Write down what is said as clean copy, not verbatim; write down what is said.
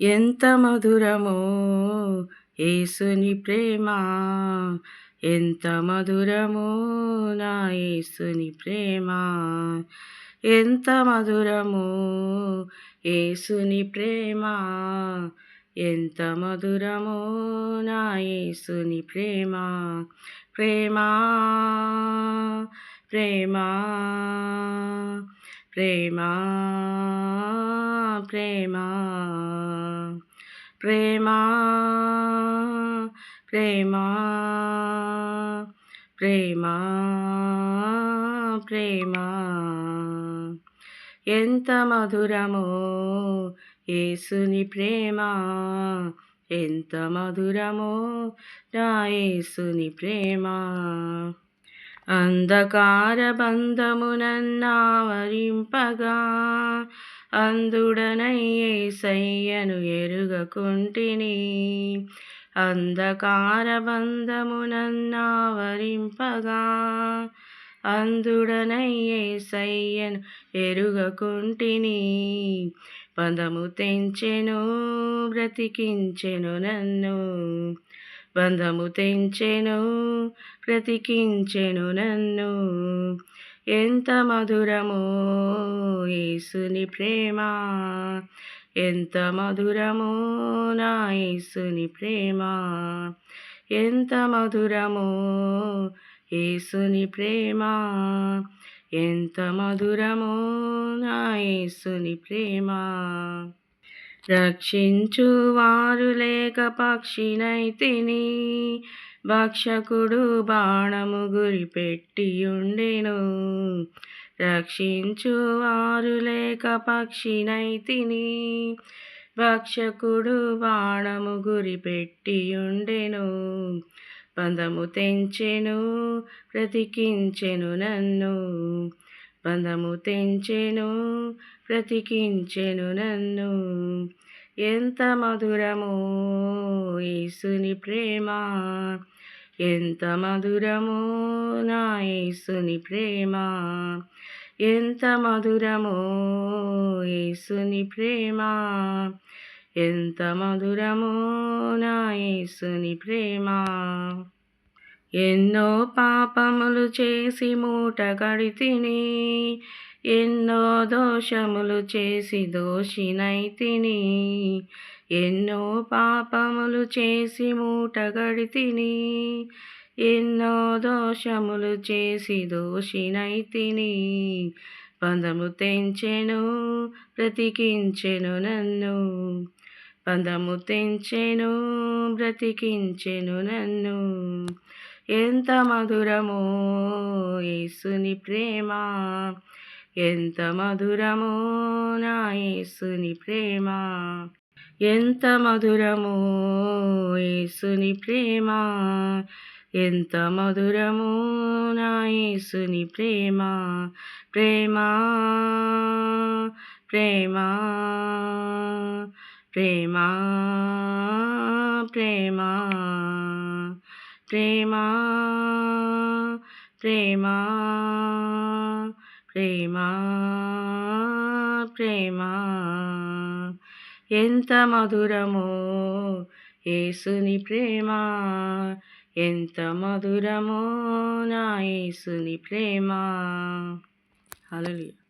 ఎంత మధురమో యేసుని ప్రేమ, ఎంత మధురమో నా యేసుని ప్రేమ, ఎంత మధురమో యేసుని ప్రేమ, ఎంత మధురమో నా యేసుని ప్రేమ. ప్రేమ ప్రేమ ప్రేమ ప్రేమ ప్రేమ ప్రేమ ప్రేమ ప్రేమ ఎంత మధురమో యేసుని ప్రేమ, ఎంత మధురమో నా యేసుని ప్రేమ. అంధకార బంధమునన్నావరింపగా అంధుడనై యేసయ్యను ఎరుగకుంటిని. అంధకార బంధమునన్నావరింపగా అంధుడనై యేసయ్యను ఎరుగకుంటిని. బంధము తెంచెను బ్రతికించెను నన్ను, బంధము తెంచెను బ్రతికించెను నన్ను. ఎంత మధురమో యేసుని ప్రేమ, ఎంత మధురమో నా యేసుని ప్రేమ, ఎంత మధురమో యేసుని ప్రేమ, ఎంత మధురమో నా యేసుని ప్రేమ. రక్షించువారు లేక పక్షినైతిని, భక్షకుడు బాణము గురిపెట్టియుండెను. రక్షించువారు లేక పక్షినైతిని, భక్షకుడు బాణము గురిపెట్టియుండెను. బంధము తెంచెను బ్రతికించెను నన్ను, బంధము తెంచెను బ్రతికించెను నన్ను. ఎంత మధురమో యేసుని ప్రేమ, ఎంత మధురమో నా యేసుని ప్రేమ, ఎంత మధురమో యేసుని ప్రేమ, ఎంత మధురమో నా యేసుని ప్రేమ. ఎన్నో పాపములు చేసి మూట కడితిని, ఎన్నో దోషములు చేసి దోషినైతిని. ఎన్నో పాపములు చేసి మూట కడితిని, ఎన్నో దోషములు చేసి దోషినైతిని. బంధము తెంచెను బ్రతికించెను నన్ను, బంధము తెంచెను బ్రతికించెను నన్ను. ఎంత మధురమో యేసుని ప్రేమ, ఎంత మధురమో నా యేసుని ప్రేమ, ఎంత మధురమో యేసుని ప్రేమ, ఎంత మధురమో నా యేసుని ప్రేమ. ప్రేమ ప్రేమ ప్రేమ ప్రేమ ప్రేమ ప్రేమ ప్రేమ ప్రేమ ఎంత మధురమో యేసుని ప్రేమ, ఎంత మధురమో నా యేసుని ప్రేమ. హల్లెలూయా.